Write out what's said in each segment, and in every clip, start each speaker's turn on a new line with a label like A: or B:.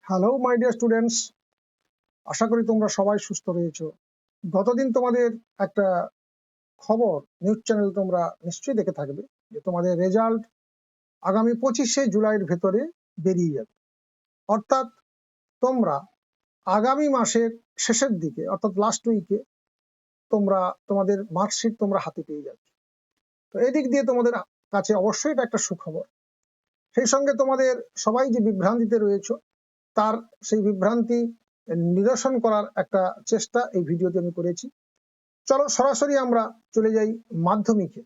A: Hello my dear students, আশা করি তোমরা সবাই সুস্থ রয়েছো। গতদিন তোমাদের একটা খবর নিউজ চ্যানেল তোমরা নিশ্চয়ই দেখে থাকবে যে তোমাদের রেজাল্ট আগামী 25শে জুলাইয়ের ভেতরে বেরিয়ে যাবে। অর্থাৎ তোমরা আগামী মাসের শেষের দিকে অর্থাৎ লাস্ট উইকে তোমরা তোমাদের মার্কশিট তোমরা হাতে পেয়ে যাবে। তো এদিক দিয়ে তোমাদের কাছে অবশ্যই এটা একটা সুখবর। সেই সঙ্গে তোমাদের সবাই যে বিভ্রান্তিতে রয়েছে তার সেই বিভ্রান্তি নিরসন করার একটা চেষ্টা এই ভিডিওতে আমি করেছি। চলো সরাসরি আমরা চলে যাই মাধ্যমিকে।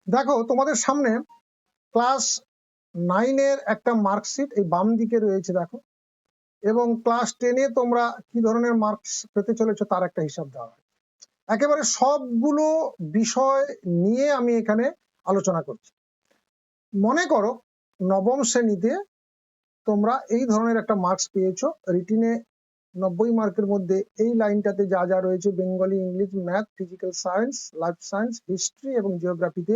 A: দেখো তোমাদের সামনে ক্লাস 9-এর একটা মার্কশিট এই বাম দিকে রয়েছে দেখো, এবং ক্লাস 10-এ তোমরা কি ধরনের মার্কস পেতে চলেছো তার একটা হিসাব দেওয়া হয়। একেবারে সবগুলো বিষয় নিয়ে আমি এখানে আলোচনা করছি। মনে করো নবম শ্রেণীতে তোমরা এই ধরনের একটা মার্কস পেয়েছো, রিটিনে 90 মার্কের মধ্যে এই লাইনটাতে যা যা রয়েছে Bengali, English, math, physical science, life science, history এবং জিওগ্রাফিতে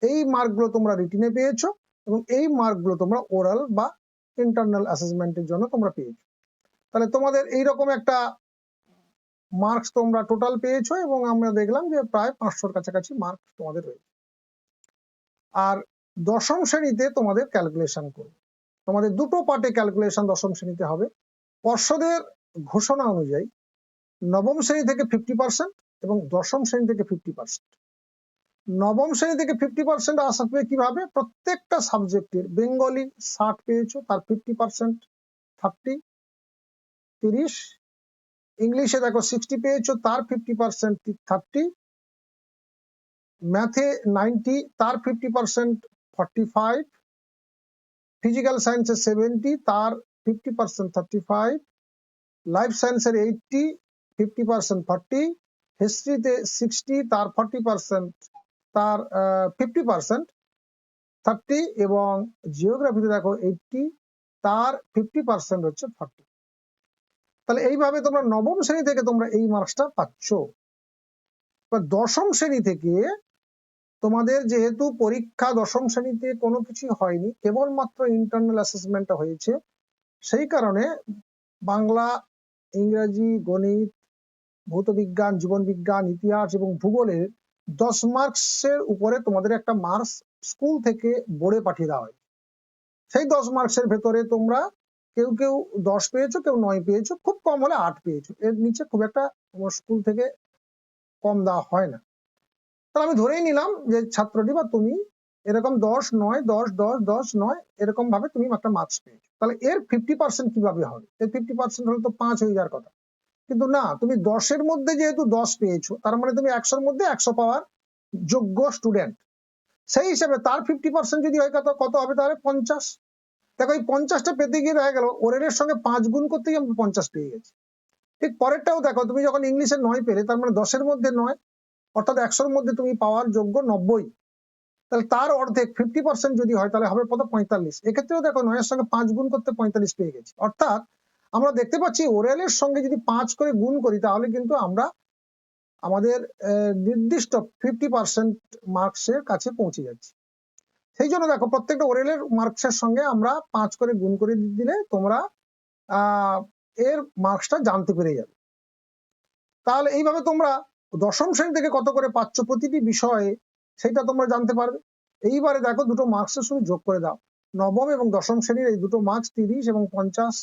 A: এই মার্কগুলো তোমরা রিটিনে পেয়েছো, এবং এই মার্কগুলো তোমরা ওরাল বা ইন্টারনাল অ্যাসেসমেন্টের জন্য তোমরা পেয়েছো। তাহলে তোমাদের এইরকম একটা মার্কস তোমরা টোটাল পেয়েছো, এবং আমরা দেখলাম যে প্রায় 500-র কাছাকাছি মার্কস তোমাদের রয়েছে। আর দশম শ্রেণীতে তোমাদের ক্যালকুলেশন করবে, তোমাদের দুটো পার্টে ক্যালকুলেশন দশম শ্রেণীতে হবে। পর্ষদের ঘোষণা অনুযায়ী নবম শ্রেণী থেকে 50% এবং দশম শ্রেণী থেকে 50%। নবম শ্রেণী থেকে 50% আসবে কিভাবে? প্রত্যেকটা সাবজেক্টের বেঙ্গলি 60 পেয়েছো, তার 50% 30, 30। ইংলিশে দেখো 60 পেয়েছো, তার 50% 30। ম্যাথে 90, তার 50% 45। ফিজিক্যাল সায়েন্সে 70, তার 50% 35। লাইফ সায়েন্সের 80, 50% 40। হিস্ট্রিতে 60, তার 40%, তার 50% 30। এবং জিওগ্রাফিতে দেখো 80, তার 50% হচ্ছে 40। তাহলে এইভাবে তোমরা নবম শ্রেণী থেকে তোমরা এই মার্কসটা পাচ্ছ। দশম শ্রেণী থেকে তোমাদের যেহেতু পরীক্ষা দশম শ্রেণীতে কোনো কিছু হয়নি, কেবলমাত্র ইন্টারনাল অ্যাসেসমেন্টটা হয়েছে, সেই কারণে বাংলা, ইংরাজি, গণিত, ভৌতবিজ্ঞান, জীবনবিজ্ঞান, ইতিহাস এবং ভূগোলের 10 মার্কসের উপরে তোমাদের একটা মার্কস স্কুল থেকে বোর্ডে পাঠিয়ে দেওয়া হয়। সেই 10 মার্কসের ভেতরে তোমরা কেউ কেউ 10 পেয়েছো, কেউ 9 পেয়েছো, খুব কম হলে 8 পেয়েছো, এর নিচে খুব একটা তোমার স্কুল থেকে কম দেওয়া হয় না। তাহলে আমি ধরেই নিলাম যে ছাত্রটি বা তুমি এরকম 10, 9, 10, 10, 10, 9 এরকম ভাবে তুমি একটা মার্কস পেয়েছো। তাহলে এর 50% কিভাবে হবে? এর 50% হলে তো 5 হয়ে যাওয়ার কথা, কিন্তু না, তুমি 10-এর মধ্যে যেহেতু 10 পেয়েছো, তার মানে তুমি 100-র মধ্যে 100 পাওয়ার যোগ্য স্টুডেন্ট। সেই হিসেবে তার 50% যদি হয় কত হবে? তাহলে 50। দেখো এই 50টা পেতে গিয়ে দেখা গেল ওরের সঙ্গে 5 গুণ করতে গিয়ে আমি 50 পেয়ে গেছি। ঠিক পরেরটাও দেখো, তুমি যখন ইংলিশে 9 পেলে, তার মানে 10-এর মধ্যে 9, অর্থাৎ 100-র মধ্যে তুমি পাওয়ার যোগ্য 90। তাহলে তার অর্ধেক 50% যদি হয় তাহলে হবে কত? 45। এক্ষেত্রেও দেখো 9-এর সঙ্গে 5 গুণ করতে 45 পেয়ে গেছি। অর্থাৎ আমরা দেখতে পাচ্ছি ওরালের সঙ্গে যদি 5 করে গুণ করি তাহলে কিন্তু আমরা আমাদের নির্দিষ্ট 50% মার্কসের কাছে পৌঁছে যাচ্ছি। সেই জন্য দেখো প্রত্যেকটা ওরালের মার্কসের সঙ্গে আমরা 5 করে গুণ করে দিলে তোমরা এর মার্কসটা জানতে পেরে যাবে। তাহলে এইভাবে তোমরা দশম শ্রেণী থেকে কত করে পাচ্ছ প্রতিটি বিষয়ে সেটা তোমরা জানতে পারবে। এইবারে দেখো দুটো মার্কসের সঙ্গে যোগ করে দাও, নবম এবং দশম শ্রেণীর এই দুটো মার্কস 30 এবং 50,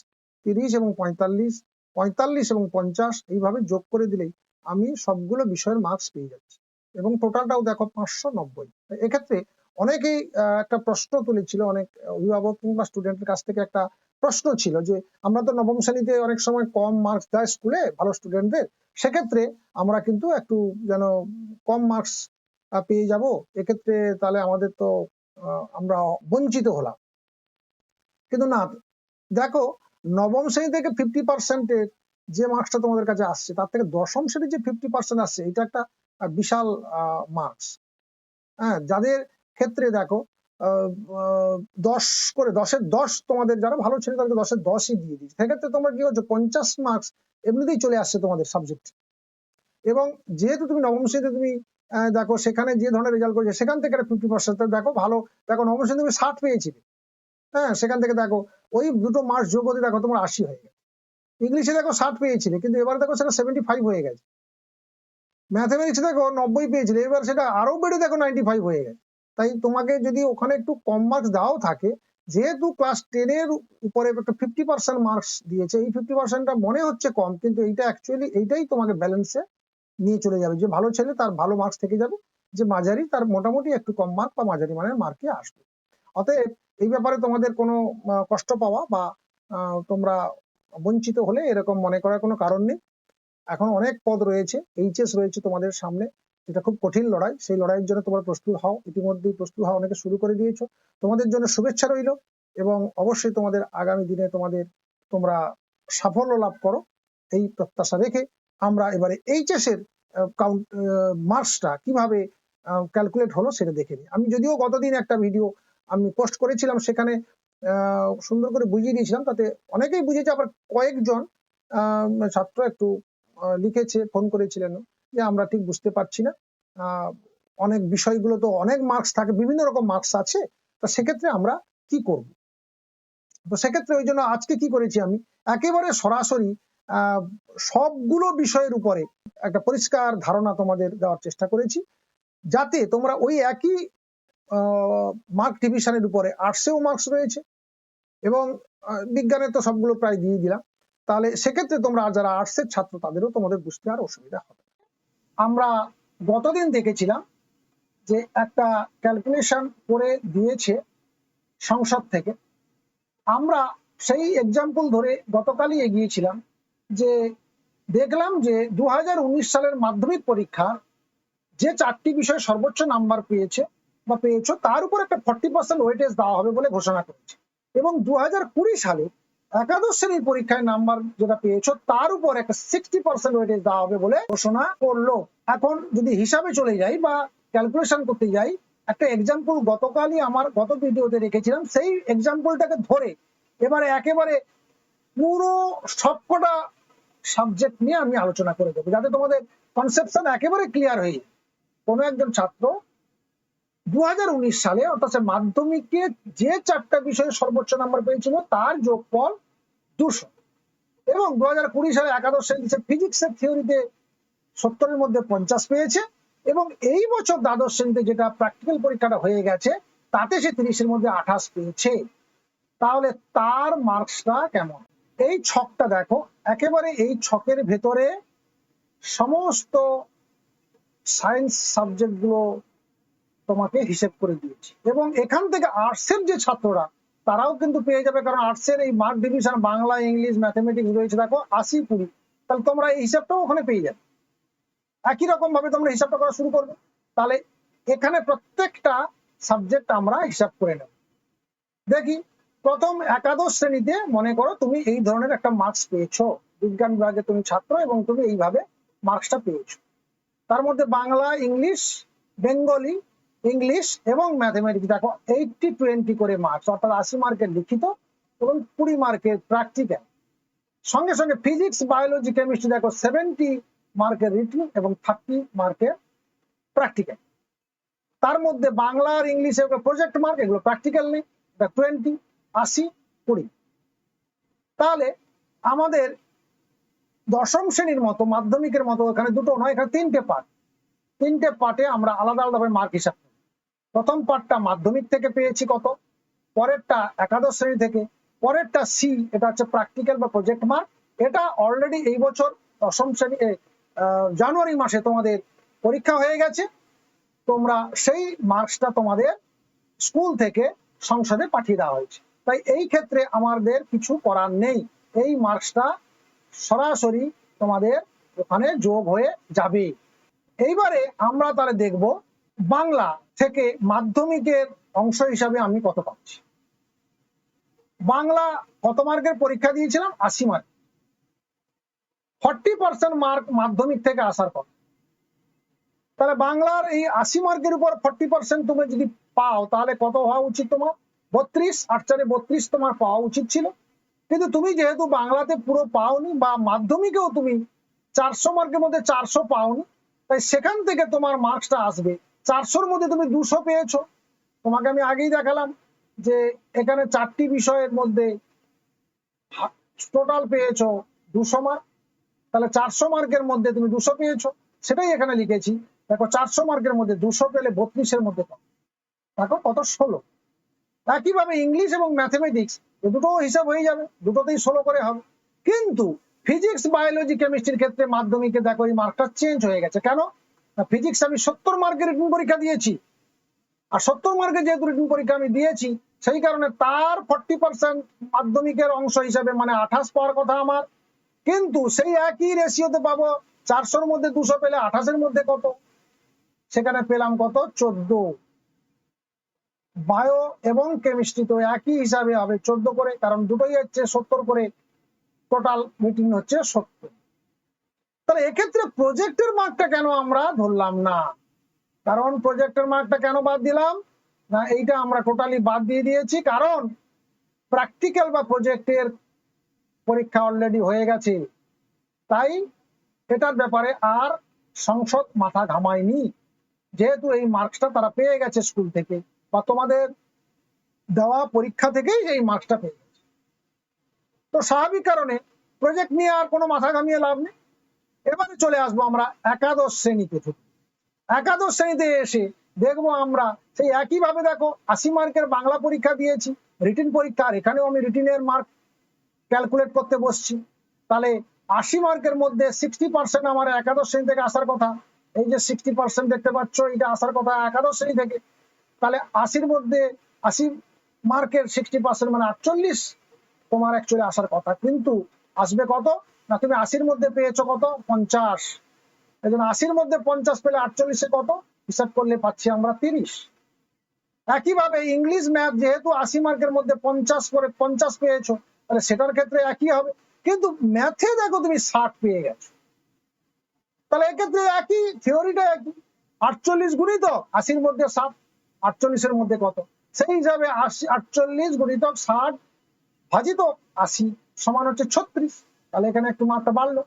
A: 30 এবং 45, 45 এবং 50, এইভাবে যোগ করে দিলেই আমি সবগুলো বিষয়ের মার্কস পেয়ে যাচ্ছি, এবং টোটালটাও দেখো 590। এক্ষেত্রে অনেকেই একটা প্রশ্ন তুলেছিল, অনেক অভিভাবক কিংবা স্টুডেন্টের কাছ থেকে একটা প্রশ্ন ছিল যে আমরা তো নবম শ্রেণীতে অনেক সময় কম মার্কস দেয় স্কুলে ভালো স্টুডেন্টদের, সেক্ষেত্রে আমরা কিন্তু একটু যেন কম মার্কস পেয়ে যাব, এক্ষেত্রে তাহলে আমাদের তো আমরা বঞ্চিত হলাম। কিন্তু না, দেখো নবম শ্রেণী থেকে 50%-এর যে মার্কসটা তোমাদের কাছে আসছে, তার থেকে দশম শ্রেণীর যে 50% আসছে, এটা একটা বিশাল মার্কস। হ্যাঁ, যাদের ক্ষেত্রে দেখো 10 করে 10-এর 10 তোমাদের যারা ভালো ছিল তাদেরকে 10-এর 10ই দিয়ে দিচ্ছে, সেক্ষেত্রে তোমরা কি হচ্ছে 50 মার্কস এমনিতেই চলে আসছে তোমাদের সাবজেক্ট। এবং যেহেতু তুমি নবম শ্রেণীতে তুমি দেখো সেখানে যে ধরনের রেজাল্ট করেছে সেখান থেকে 50% দেখো ভালো, দেখো নবম শ্রেণীতে তুমি 60 পেয়েছিলে, হ্যাঁ, সেখান থেকে দেখো ওই দুটো মার্কস যোগ হতে দেখো তোমার 80 হয়ে গেছে। ইংলিশে দেখো 60 পেয়েছিলে, কিন্তু এবার দেখো সেটা 75 হয়ে গেছে। ম্যাথমেটিক্সে দেখো 90 পেয়েছিলে, এবার সেটা আরো বেড়ে দেখো 95 হয়ে গেছে। তাই তোমাকে যদি ওখানে একটু কম মার্কস দেওয়াও থাকে, যেহেতু ক্লাস 10 এর উপরে একটা 50% মার্কস দিয়েছে, এই 50%টা মনে হচ্ছে কম, কিন্তু এইটা অ্যাকচুয়ালি এইটাই তোমাকে ব্যালেন্সে নিয়ে চলে যাবে। যে ভালো ছেলে তার ভালো মার্কস থেকে যাবে, যে মাঝারি তার মোটামুটি একটু কম মার্ক বা মাঝারি মানের মার্কই আসবে। অতএব এই ব্যাপারে তোমাদের কোনো কষ্ট পাওয়া বা তোমরা বঞ্চিত হলে এরকম মনে করার কোনো কারণ নেই। এখন অনেক পদ রয়েছে, এইচএস রয়েছে তোমাদের সামনে, যেটা খুব কঠিন লড়াই। সেই লড়াইয়ের জন্য তোমরা প্রস্তুত হও, ইতিমধ্যেই প্রস্তুত হওয়া অনেকে শুরু করে দিয়েছো। তোমাদের জন্য শুভেচ্ছা রইল, এবং অবশ্যই তোমাদের আগামী দিনে তোমরা সাফল্য লাভ করো এই প্রত্যাশা রেখে আমরা এবারে এইচএস এর কাউন্ট মার্কসটা কিভাবে ক্যালকুলেট হলো সেটা দেখে নিই। আমি যদিও গতদিন একটা ভিডিও আমি পোস্ট করেছিলাম, সেখানে সুন্দর করে বুঝিয়ে দিয়েছিলাম, তাতে অনেকেই বুঝেছে, আবার কয়েকজন ছাত্র একটু লিখেছে, ফোন করেছিলেন যে আমরা ঠিক বুঝতে পারছি না, অনেক বিষয়গুলো তো অনেক মার্কস থাকে, বিভিন্ন রকম মার্কস আছে, তো সেক্ষেত্রে আমরা কি করব। তো সেক্ষেত্রে ওই জন্য আজকে কি করেছি, আমি একেবারে সরাসরি সবগুলো বিষয়ের উপরে একটা পরিষ্কার ধারণা তোমাদের দেওয়ার চেষ্টা করেছি, যাতে তোমরা ওই একই মার্ক ডিভিশনের উপরে আর্টসেও মার্কস রয়েছে এবং বিজ্ঞানে তো সবগুলো প্রায় দিয়ে দিলাম, তাহলে সেক্ষেত্রে তোমরা যারা আর্টসের ছাত্র তাদেরও তোমাদের বুঝতে আর অসুবিধা হবে। আমরা গতদিন দেখেছিলাম যে একটা ক্যালকুলেশন করে দিয়েছে সংসদ থেকে, আমরা সেই এক্সাম্পল ধরে গতকালই এগিয়েছিলাম, যে দেখলাম যে 2019 সালের মাধ্যমিক পরীক্ষা যে 4টি বিষয় সর্বোচ্চ নাম্বার পেয়েছে বা পেয়েছো, তার উপর একটা 40% ওয়েটেজ দেওয়া হবে বলে ঘোষণা করেছে, এবং 2020 সালে একাদশ শ্রেণীর পরীক্ষায় নাম্বার যেটা পেয়েছো তার উপর একটা 60% ওয়েটেজ দেওয়া হবে বলে ঘোষণা করলো। এখন যদি হিসাবে চলে যাই বা ক্যালকুলেশন করতে যাই, একটা এক্সাম্পল গতকালই আমার গত ভিডিওতে রেখেছিলাম, সেই এক্সাম্পলটাকে ধরে এবারে একেবারে পুরো সবকটা সাবজেক্ট নিয়ে আমি আলোচনা করে দেবো, যাতে তোমাদের কনসেপশন একেবারে ক্লিয়ার হয়ে যায়। কোনো একজন ছাত্র 2019 সালে অর্থাৎ মাধ্যমিকে যে 4টা বিষয়ে সর্বোচ্চ নাম্বার পেয়েছিল তার যোগফল 200, এবং 2020 সালে একাদশ শ্রেণীতে ফিজিক্সের থিওরিতে 70-এর মধ্যে 50 পেয়েছে, এবং এই বছর দ্বাদশ শ্রেণীতে যেটা প্র্যাকটিক্যাল পরীক্ষাটা হয়ে গেছে তাতে সে 30-এর মধ্যে 28 পেয়েছে। তাহলে তার মার্কসটা কেমন? এই ছকটা দেখো, একেবারে এই ছকের ভেতরে সমস্ত সায়েন্স সাবজেক্ট গুলো তোমাকে হিসেব করে দিয়েছি, এবং এখান থেকে আর্টসের যে ছাত্ররা তারাও কিন্তু পেয়ে যাবে, কারণ আর্টসের এই mark division Bangla, English, mathematics রয়েছে দেখো 80-20, তাহলে তোমরা এই হিসাবটাও ওখানে পেয়ে যাবে। একই রকম ভাবে তোমরা হিসাবটা করা শুরু করবে। তাহলে এখানে প্রত্যেকটা সাবজেক্ট আমরা হিসাব করে নেব। দেখি, প্রথম একাদশ শ্রেণীতে মনে করো তুমি এই ধরনের একটা মার্কস পেয়েছো, বিজ্ঞান বিভাগে তুমি ছাত্র এবং তুমি এইভাবে মার্কসটা পেয়েছো। তার মধ্যে বাংলা, ইংলিশ, বেঙ্গলি, ইংলিশ এবং ম্যাথমেটিক্স দেখো 80-20 করে মার্কস, অর্থাৎ 80 মার্কের লিখিত এবং 20 মার্কের প্র্যাকটিক্যাল। সঙ্গে সঙ্গে ফিজিক্স, বায়োলজি, কেমিস্ট্রি দেখো 70 মার্কের রিটেন এবং 30 মার্কের প্র্যাকটিক্যাল। তার মধ্যে বাংলা আর ইংলিশে প্রজেক্ট মার্ক, এগুলো প্র্যাকটিক্যাল নেই, 20, 80, 20। তাহলে আমাদের দশম শ্রেণীর মতো মাধ্যমিকের মতো এখানে দুটো নয়, এখানে 3টে পার্ট, 3টে পার্টে আমরা আলাদা আলাদাভাবে মার্ক হিসাব করি। প্রথম পার্টটা মাধ্যমিক থেকে পেয়েছি কত, পরেরটা একাদশ শ্রেণী থেকে, পরেরটা সি, এটা হচ্ছে প্র্যাকটিক্যাল বা প্রজেক্ট মার্ক। এটা অলরেডি এই বছর দশম শ্রেণী জানুয়ারি মাসে তোমাদের পরীক্ষা হয়ে গেছে, তোমরা সেই মার্কসটা তোমাদের স্কুল থেকে সংসদে পাঠিয়ে দেওয়া হয়েছে। তাই এই ক্ষেত্রে আমাদের কিছু করার নেই, এই মার্কসটা সরাসরি তোমাদের ওখানে যোগ হয়ে যাবে। এইবারে আমরা তাহলে দেখব বাংলা থেকে মাধ্যমিকের অংশ হিসাবে আমি কত পাচ্ছি। বাংলা কত মার্কের পরীক্ষা দিয়েছিলাম? 80 মার্ক। 40% মার্ক মাধ্যমিক থেকে আসার পর, তাহলে বাংলার এই 80 মার্কের উপর 40% তুমি যদি পাও তাহলে কত হওয়া উচিত তোমার? 32, 8-4-32 তোমার পাওয়া উচিত ছিল। কিন্তু তুমি যেহেতু বাংলাতে পুরো পাওনি বা মাধ্যমিকেও তুমি 400 মার্কের মধ্যে 400 পাওনি, তাই সেখান থেকে তোমার মার্কসটা আসবে 400-র মধ্যে তুমি 200 পেয়েছো। তোমাকে আমি আগেই দেখালাম যে এখানে 4টি বিষয়ের মধ্যে টোটাল পেয়েছো 200 মার্ক, তাহলে 400 মার্কের মধ্যে তুমি 200 পেয়েছো, সেটাই এখানে লিখেছি। দেখো 400 মার্কের মধ্যে 200 পেলে 32-এর মধ্যে কত, দেখো কত 16। একইভাবে ইংলিশ এবং ম্যাথমেটিক্স দুটো হিসাব হয়ে যাবে, দুটোতেই 16 করে হবে। কিন্তু ফিজিক্স, বায়োলজি, কেমিস্ট্রির ক্ষেত্রে মাধ্যমিকে দেখো এই মার্কটা চেঞ্জ হয়ে গেছে। কেন? ফিজিক্স আমি 70 মার্কের রিটেন পরীক্ষা দিয়েছি, আর 70 মার্কের যেহেতু রিটেন পরীক্ষা আমি দিয়েছি, সেই কারণে তার 40% মাধ্যমিকের অংশ হিসাবে মানে 28 পাওয়ার কথা আমার। কিন্তু সেই একই রেশিওতে পাবো 400-র মধ্যে 200 পেলে 28-এর মধ্যে কত, সেখানে পেলাম কত 14। বায়ো এবং কেমিস্ট্রি তো একই হিসাবে হবে 14 করে, কারণ দুটোই হচ্ছে 70 করে, টোটাল মিটিং হচ্ছে 70। তাহলে এক্ষেত্রে প্রজেক্টের মার্কটা কেন আমরা ধরলাম না? কারণ প্রজেক্টের মার্কটা কেন বাদ দিলাম না, এইটা আমরা টোটালি বাদ দিয়ে দিয়েছি, কারণ প্র্যাকটিক্যাল বা প্রজেক্টের পরীক্ষা অলরেডি হয়ে গেছে, তাই এটার ব্যাপারে আর সংসদ মাথা ঘামায়নি, যেহেতু এই মার্কসটা তারা পেয়ে গেছে স্কুল থেকে বা তোমাদের দেওয়া পরীক্ষা থেকেই এই মার্কসটা পেয়ে গেছে। তো স্বাভাবিক কারণে প্রজেক্ট নিয়ে আর কোনো মাথা ঘামিয়ে লাভ নেই। এবারে চলে আসবো আমরা একাদশ শ্রেণীতে। একাদশ শ্রেণীতে এসে দেখবো আমরা সেই একইভাবে, দেখো 80 মার্কের বাংলা পরীক্ষা দিয়েছি, রিটেন পরীক্ষা, আর এখানেও আমি রিটেনের মার্ক ক্যালকুলেট করতে বসছি। তাহলে 80 মার্কের মধ্যে 60% আমার একাদশ শ্রেণী থেকে আসার কথা। এই যে 60% দেখতে পাচ্ছ, এটা আসার কথা একাদশ শ্রেণী থেকে। তাহলে 80-র মধ্যে 80 মার্কের 60% মানে 48 তোমার অ্যাকচুয়ালি আসার কথা, কিন্তু আসবে কত না, তুমি 80-র মধ্যে পেয়েছো কত 50। এই জন্য 80-র মধ্যে 50 পেলে 48-এ কত হিসাব করলে পাচ্ছি আমরা 30। একইভাবে ইংলিশ ম্যাথ যেহেতু 80 মার্কের মধ্যে 50 করে 50 পেয়েছো, তাহলে সেটার ক্ষেত্রে একই হবে। কিন্তু ম্যাথে দেখো তুমি 60 পেয়ে গেছো, তাহলে এক্ষেত্রে একই থিওরিটা একই। 48 গুণিতক 80-র মধ্যে 60, 48-এর মধ্যে কত, সেই হিসাবে 48 গুণিতক 60 ভাজিত 80 সমান হচ্ছে 36। তাহলে এখানে একটু মাত্রা বাড়লো।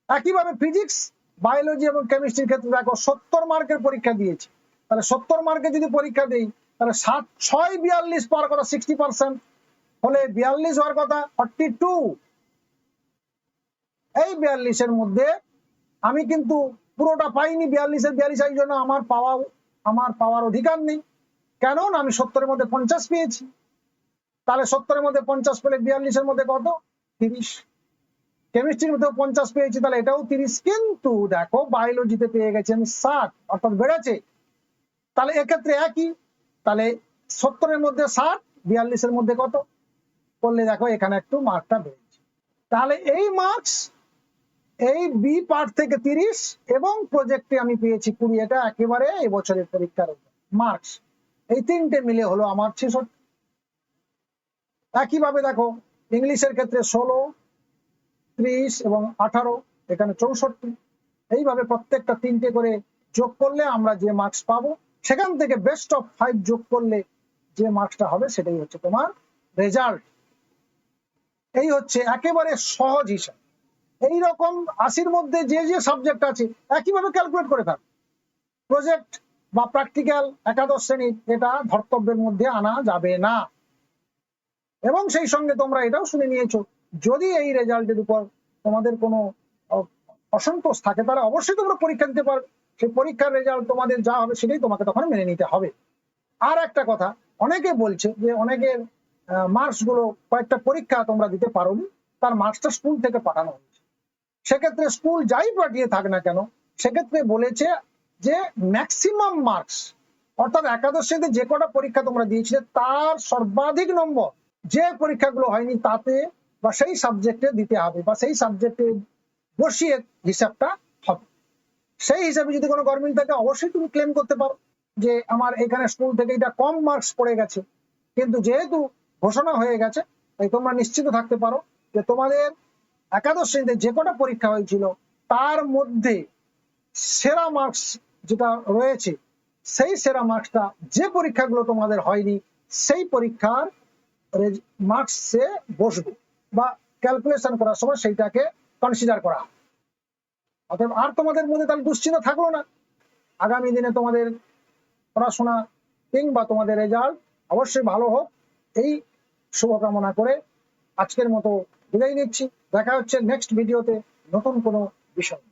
A: একইভাবে ফিজিক্স, বায়োলজি এবং কেমিস্ট্রির ক্ষেত্রে দেখো 70 মার্কের পরীক্ষা দিয়েছি, তাহলে 70 মার্কে যদি পরীক্ষা দেই, তাহলে 7 6 42 পাওয়ার কথা 60%, হলে 42 হওয়ার কথা 42। এই 42-এর মধ্যে আমি কিন্তু পুরোটা পাইনি, 42-এর 42 জন্য আমার পাওয়ার অধিকার নেই। কেন না, আমি 70-এর মধ্যে 50 পেয়েছি। তাহলে 70-এর মধ্যে 50 পেলে 42-এর মধ্যে কত 30। কেমিস্ট্রির মধ্যে 50 পেয়েছি, তাহলে এটাও 30। কিন্তু দেখো বায়োলজিতে পেয়ে গেছি আমি 60, অর্থাৎ বেড়েছে। তাহলে এক্ষেত্রে একই, তাহলে 70-এর মধ্যে 60, 42-এর মধ্যে কত করলে দেখো এখানে একটু মার্কটা বেড়েছে। তাহলে এই মার্কস এই বি পার্ট থেকে 30 এবং প্রজেক্টে আমি পেয়েছি 20। এটা একেবারে এবছরের পরীক্ষার মার্কস, এই তিনটে মিলে হলো আমার 66। একইভাবে দেখো ইংলিশের ক্ষেত্রে 16, 30 এবং 18, এখানে 64। এইভাবে প্রত্যেকটা তিনটে করে যোগ করলে আমরা যে মার্কস পাবো, সেখান থেকে বেস্ট অফ 5 যোগ করলে যে মার্কসটা হবে সেটাই হচ্ছে তোমার রেজাল্ট। এই হচ্ছে একেবারে সহজ হিসাব। এইরকম 80-র মধ্যে যে যে সাবজেক্ট আছে একইভাবে ক্যালকুলেট করে থাকো। প্রজেক্ট বা প্র্যাকটিক্যাল একাদশ শ্রেণীর এটা ধর্তব্যের মধ্যে আনা যাবে না। এবং সেই সঙ্গে তোমরা এটাও শুনে নিয়েছো, যদি এই রেজাল্টের উপর তোমাদের কোনো অসন্তোষ থাকে, তাহলে অবশ্যই তোমরা পরীক্ষা দিতে পারবে। সেই পরীক্ষার রেজাল্ট তোমাদের যা হবে সেটাই তোমাকে তখন মেনে নিতে হবে। আর একটা কথা, অনেকে বলছে যে অনেকের মার্কস গুলো কয়েকটা পরীক্ষা তোমরা দিতে পারোনি, তার মার্কসটা স্কুল থেকে পাঠানো হয়েছে। সেক্ষেত্রে স্কুল যাই পাঠিয়ে থাক না কেন, সেক্ষেত্রে বলেছে যে ম্যাক্সিমাম মার্কস, অর্থাৎ একাদশ শ্রেণীতে যে কটা পরীক্ষা তোমরা দিয়েছিলে তার সর্বাধিক নম্বর যে পরীক্ষাগুলো হয়নি তাতে বা সেই সাবজেক্টে দিতে হবে, বা সেই সাবজেক্টে বসিয়ে হিসাবটা হবে। সেই হিসাবে যদি কোনো গভর্নমেন্ট থাকে, অবশ্যই তুমি ক্লেম করতে পারো যে আমার এখানে স্কুল থেকে এটা কম মার্কস পড়ে গেছে। কিন্তু যেহেতু ঘোষণা হয়ে গেছে, তাই তোমরা নিশ্চিত থাকতে পারো যে তোমাদের একাদশ শ্রেণীতে যে কটা পরীক্ষা হয়েছিল তার মধ্যে সেরা মার্কস যেটা রয়েছে, সেই সেরা মার্কসটা যে পরীক্ষাগুলো তোমাদের হয়নি সেই পরীক্ষার মার্কসে বসবে, বা ক্যালকুলেশন করার সময় সেইটাকে কনসিডার করা। অতএব আর তোমাদের মধ্যে তাহলে দুশ্চিন্তা থাকলো না। আগামী দিনে তোমাদের পড়াশোনা কিংবা তোমাদের রেজাল্ট অবশ্যই ভালো হোক, এই শুভকামনা করে আজকের মতো বিদায় নিচ্ছি। দেখা হচ্ছে নেক্সট ভিডিওতে নতুন কোনো বিষয়।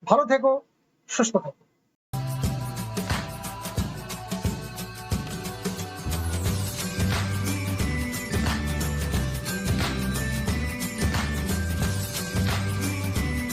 A: ভালো থেকো, সুস্থ থেকো।